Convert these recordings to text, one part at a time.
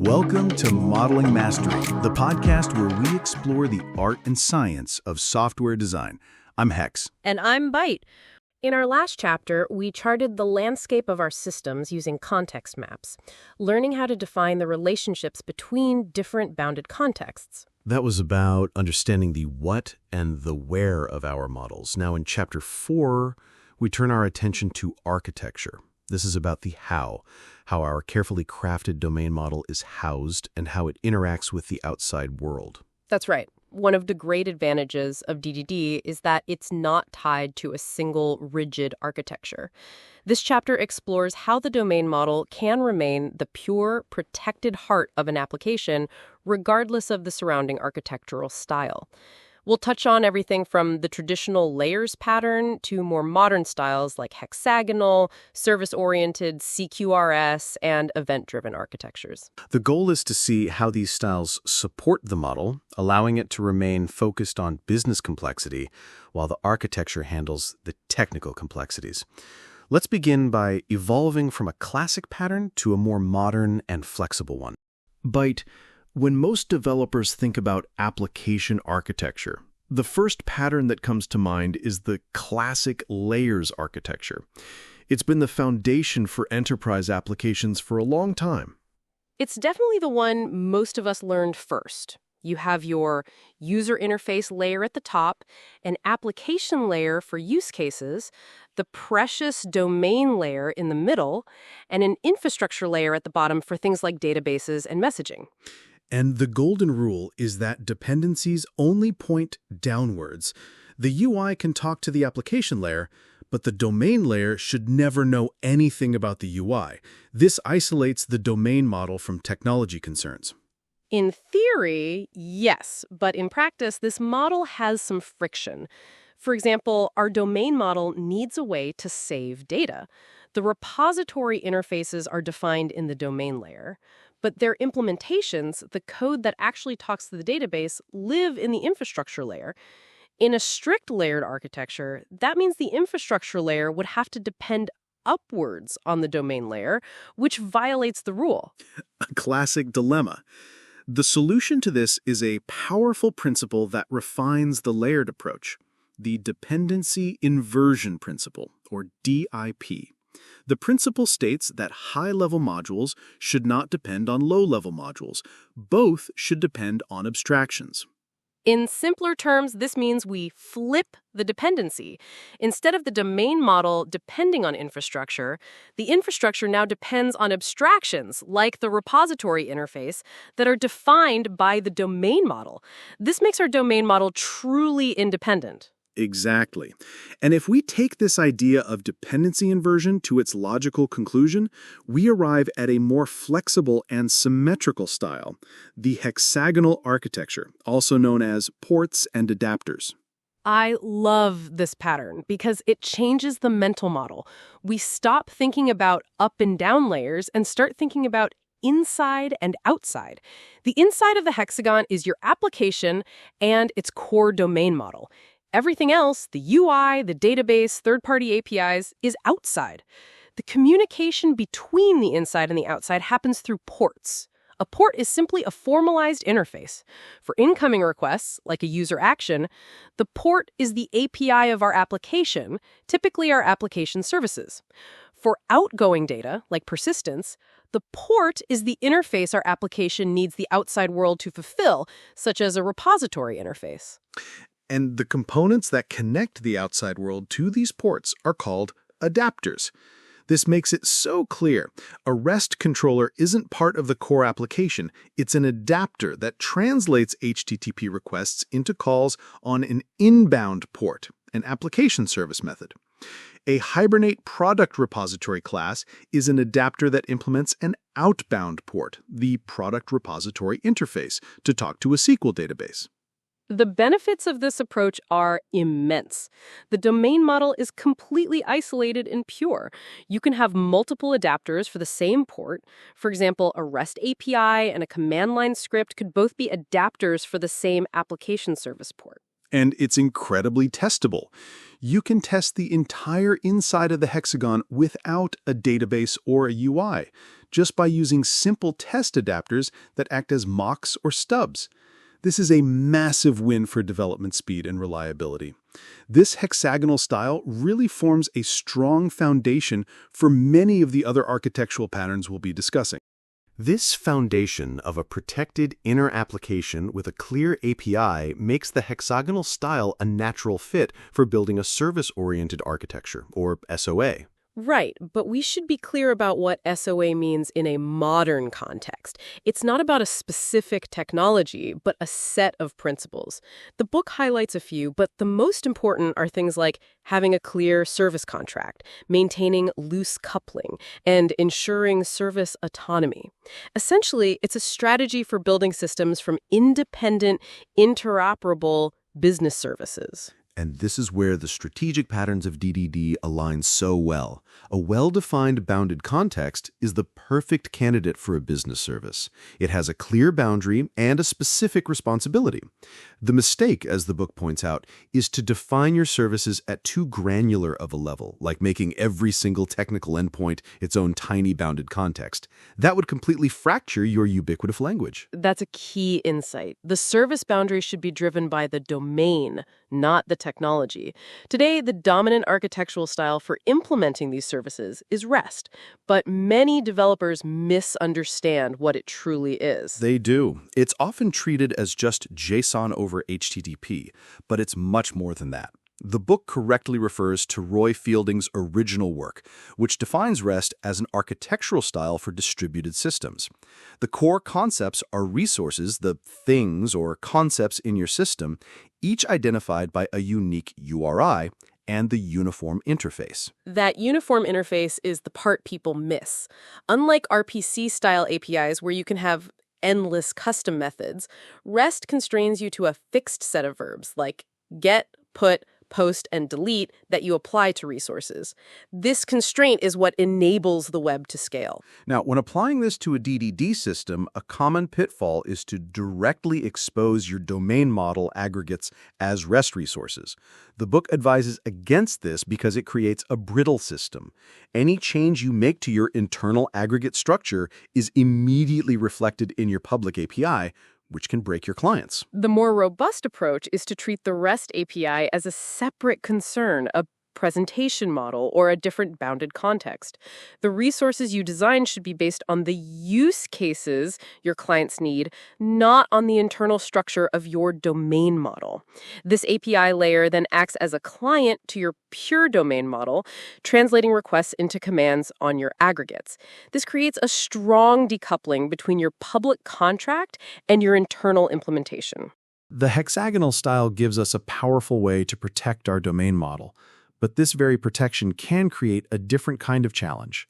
Welcome to Modeling Mastery, the podcast where we explore the art and science of software design. I'm Hex. And I'm Byte. In our last chapter, we charted the landscape of our systems using context maps, learning how to define the relationships between different bounded contexts. That was about understanding the what and the where of our models. Now in Chapter 4, we turn our attention to architecture. This is about the how our carefully crafted domain model is housed and how it interacts with the outside world. That's right. One of the great advantages of DDD is that it's not tied to a single rigid architecture. This chapter explores how the domain model can remain the pure, protected heart of an application, regardless of the surrounding architectural style. We'll touch on everything from the traditional layers pattern to more modern styles like hexagonal, service-oriented, CQRS, and event-driven architectures. The goal is to see how these styles support the model, allowing it to remain focused on business complexity, while the architecture handles the technical complexities. Let's begin by evolving from a classic pattern to a more modern and flexible one. Byte, when most developers think about application architecture, the first pattern that comes to mind is the classic layers architecture. It's been the foundation for enterprise applications for a long time. It's definitely the one most of us learned first. You have your user interface layer at the top, an application layer for use cases, the precious domain layer in the middle, and an infrastructure layer at the bottom for things like databases and messaging. And the golden rule is that dependencies only point downwards. The UI can talk to the application layer, but the domain layer should never know anything about the UI. This isolates the domain model from technology concerns. In theory, yes, but in practice, this model has some friction. For example, our domain model needs a way to save data. The repository interfaces are defined in the domain layer, but their implementations, the code that actually talks to the database, live in the infrastructure layer. In a strict layered architecture, that means the infrastructure layer would have to depend upwards on the domain layer, which violates the rule. A classic dilemma. The solution to this is a powerful principle that refines the layered approach, the dependency inversion principle, or DIP. The principle states that high-level modules should not depend on low-level modules. Both should depend on abstractions. In simpler terms, this means we flip the dependency. Instead of the domain model depending on infrastructure, the infrastructure now depends on abstractions, like the repository interface, that are defined by the domain model. This makes our domain model truly independent. Exactly. And if we take this idea of dependency inversion to its logical conclusion, we arrive at a more flexible and symmetrical style, the hexagonal architecture, also known as ports and adapters. I love this pattern because it changes the mental model. We stop thinking about up and down layers and start thinking about inside and outside. The inside of the hexagon is your application and its core domain model. Everything else, the UI, the database, third-party APIs, is outside. The communication between the inside and the outside happens through ports. A port is simply a formalized interface. For incoming requests, like a user action, the port is the API of our application, typically our application services. For outgoing data, like persistence, the port is the interface our application needs the outside world to fulfill, such as a repository interface. And the components that connect the outside world to these ports are called adapters. This makes it so clear. A REST controller isn't part of the core application. It's an adapter that translates HTTP requests into calls on an inbound port, an application service method. A Hibernate product repository class is an adapter that implements an outbound port, the product repository interface, to talk to a SQL database. The benefits of this approach are immense. The domain model is completely isolated and pure. You can have multiple adapters for the same port. For example, a REST API and a command line script could both be adapters for the same application service port. And it's incredibly testable. You can test the entire inside of the hexagon without a database or a UI, just by using simple test adapters that act as mocks or stubs. This is a massive win for development speed and reliability. This hexagonal style really forms a strong foundation for many of the other architectural patterns we'll be discussing. This foundation of a protected inner application with a clear API makes the hexagonal style a natural fit for building a service-oriented architecture, or SOA. Right, but we should be clear about what SOA means in a modern context. It's not about a specific technology, but a set of principles. The book highlights a few, but the most important are things like having a clear service contract, maintaining loose coupling, and ensuring service autonomy. Essentially, it's a strategy for building systems from independent, interoperable business services. And this is where the strategic patterns of DDD align so well. A well-defined bounded context is the perfect candidate for a business service. It has a clear boundary and a specific responsibility. The mistake, as the book points out, is to define your services at too granular of a level, like making every single technical endpoint its own tiny bounded context. That would completely fracture your ubiquitous language. That's a key insight. The service boundary should be driven by the domain, not the technology. Today, the dominant architectural style for implementing these services is REST, but many developers misunderstand what it truly is. They do. It's often treated as just JSON over HTTP, but it's much more than that. The book correctly refers to Roy Fielding's original work, which defines REST as an architectural style for distributed systems. The core concepts are resources, the things or concepts in your system, each identified by a unique URI and the uniform interface. That uniform interface is the part people miss. Unlike RPC-style APIs where you can have endless custom methods, REST constrains you to a fixed set of verbs like get, put, post, and delete that you apply to resources. This constraint is what enables the web to scale. Now, when applying this to a DDD system, a common pitfall is to directly expose your domain model aggregates as REST resources. The book advises against this because it creates a brittle system. Any change you make to your internal aggregate structure is immediately reflected in your public API, which can break your clients. The more robust approach is to treat the REST API as a separate concern, a presentation model, or a different bounded context. The resources you design should be based on the use cases your clients need, not on the internal structure of your domain model. This API layer then acts as a client to your pure domain model, translating requests into commands on your aggregates. This creates a strong decoupling between your public contract and your internal implementation. The hexagonal style gives us a powerful way to protect our domain model. But this very protection can create a different kind of challenge.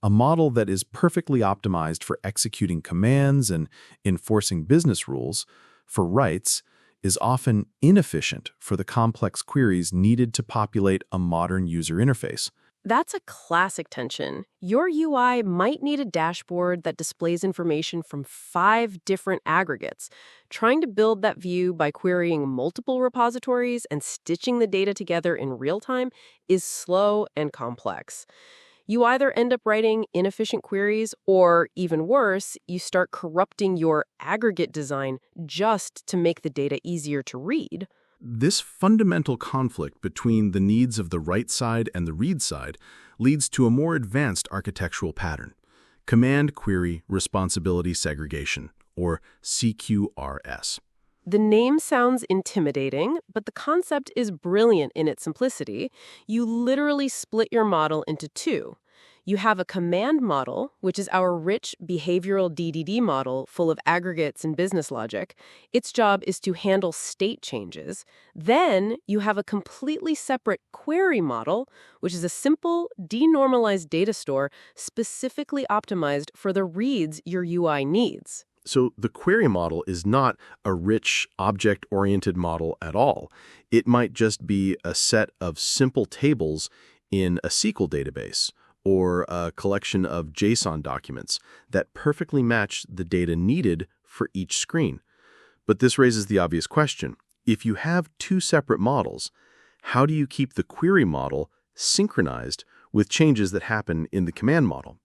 A model that is perfectly optimized for executing commands and enforcing business rules for rights is often inefficient for the complex queries needed to populate a modern user interface. That's a classic tension. Your UI might need a dashboard that displays information from 5 different aggregates. Trying to build that view by querying multiple repositories and stitching the data together in real time is slow and complex. You either end up writing inefficient queries or, even worse, you start corrupting your aggregate design just to make the data easier to read. This fundamental conflict between the needs of the write side and the read side leads to a more advanced architectural pattern, Command Query Responsibility Segregation, or CQRS. The name sounds intimidating, but the concept is brilliant in its simplicity. You literally split your model into 2. You have a command model, which is our rich behavioral DDD model full of aggregates and business logic. Its job is to handle state changes. Then you have a completely separate query model, which is a simple, denormalized data store specifically optimized for the reads your UI needs. So the query model is not a rich, object-oriented model at all. It might just be a set of simple tables in a SQL database, or a collection of JSON documents that perfectly match the data needed for each screen. But this raises the obvious question. If you have 2 separate models, how do you keep the query model synchronized with changes that happen in the command model?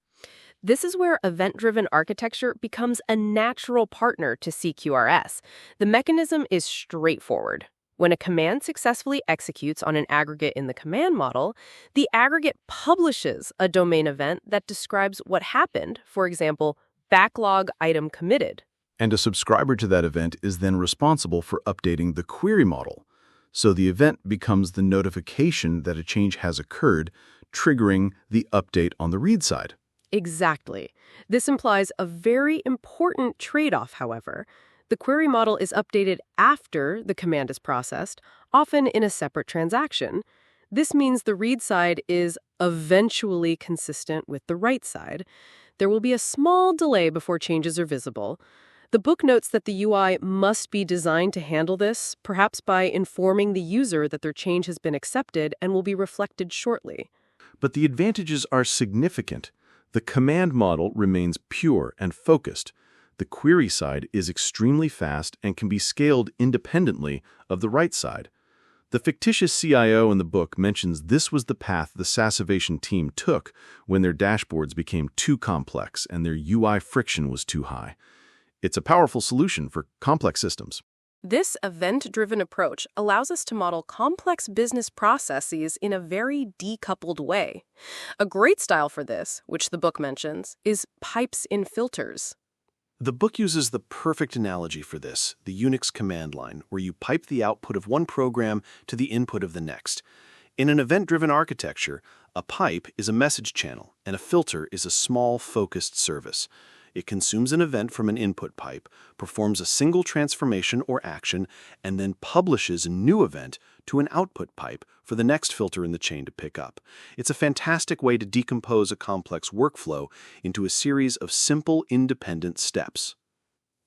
This is where event-driven architecture becomes a natural partner to CQRS. The mechanism is straightforward. When a command successfully executes on an aggregate in the command model, the aggregate publishes a domain event that describes what happened, for example, backlog item committed. And a subscriber to that event is then responsible for updating the query model. So the event becomes the notification that a change has occurred, triggering the update on the read side. Exactly. This implies a very important trade-off, however. The query model is updated after the command is processed, often in a separate transaction. This means the read side is eventually consistent with the write side. There will be a small delay before changes are visible. The book notes that the UI must be designed to handle this, perhaps by informing the user that their change has been accepted and will be reflected shortly. But the advantages are significant. The command model remains pure and focused. The query side is extremely fast and can be scaled independently of the write side. The fictitious CIO in the book mentions this was the path the Sassivation team took when their dashboards became too complex and their UI friction was too high. It's a powerful solution for complex systems. This event-driven approach allows us to model complex business processes in a very decoupled way. A great style for this, which the book mentions, is pipes in filters. The book uses the perfect analogy for this, the Unix command line, where you pipe the output of one program to the input of the next. In an event-driven architecture, a pipe is a message channel, and a filter is a small, focused service. It consumes an event from an input pipe, performs a single transformation or action, and then publishes a new event to an output pipe for the next filter in the chain to pick up. It's a fantastic way to decompose a complex workflow into a series of simple, independent steps.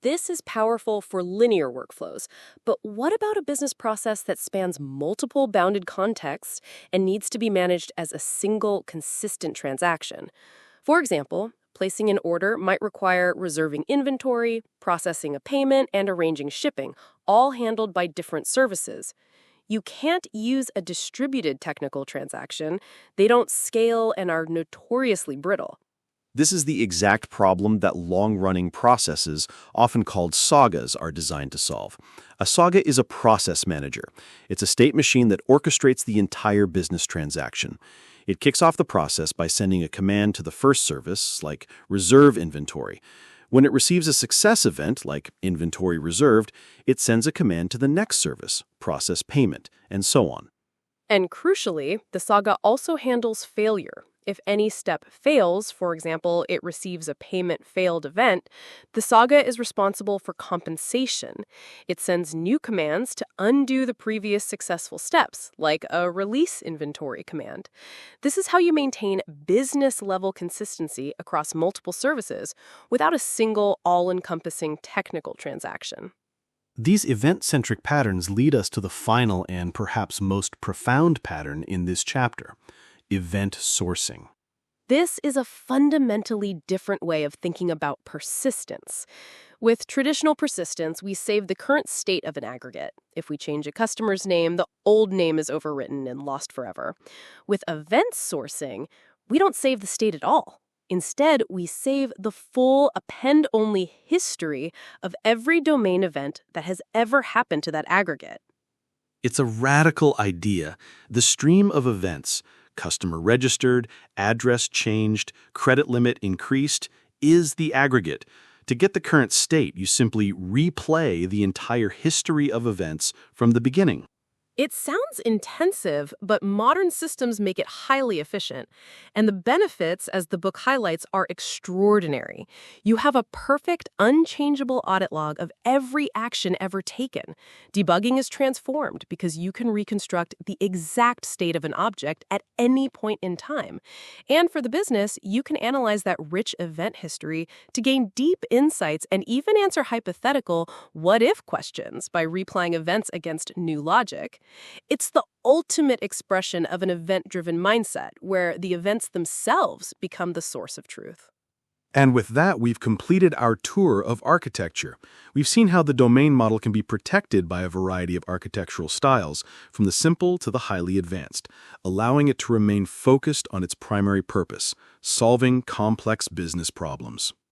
This is powerful for linear workflows, but what about a business process that spans multiple bounded contexts and needs to be managed as a single, consistent transaction? For example, placing an order might require reserving inventory, processing a payment, and arranging shipping, all handled by different services. You can't use a distributed technical transaction. They don't scale and are notoriously brittle. This is the exact problem that long-running processes, often called sagas, are designed to solve. A saga is a process manager. It's a state machine that orchestrates the entire business transaction. It kicks off the process by sending a command to the first service, like reserve inventory. When it receives a success event, like inventory reserved, it sends a command to the next service, process payment, and so on. And crucially, the saga also handles failure. If any step fails, for example, it receives a payment failed event, the saga is responsible for compensation. It sends new commands to undo the previous successful steps, like a release inventory command. This is how you maintain business-level consistency across multiple services without a single all-encompassing technical transaction. These event-centric patterns lead us to the final and perhaps most profound pattern in this chapter: event sourcing. This is a fundamentally different way of thinking about persistence. With traditional persistence, we save the current state of an aggregate. If we change a customer's name, the old name is overwritten and lost forever. With event sourcing, we don't save the state at all. Instead, we save the full append-only history of every domain event that has ever happened to that aggregate. It's a radical idea. The stream of events, customer registered, address changed, credit limit increased, is the aggregate. To get the current state, you simply replay the entire history of events from the beginning. It sounds intensive, but modern systems make it highly efficient. And the benefits, as the book highlights, are extraordinary. You have a perfect, unchangeable audit log of every action ever taken. Debugging is transformed because you can reconstruct the exact state of an object at any point in time. And for the business, you can analyze that rich event history to gain deep insights and even answer hypothetical what-if questions by replaying events against new logic. It's the ultimate expression of an event-driven mindset, where the events themselves become the source of truth. And with that, we've completed our tour of architecture. We've seen how the domain model can be protected by a variety of architectural styles, from the simple to the highly advanced, allowing it to remain focused on its primary purpose, solving complex business problems.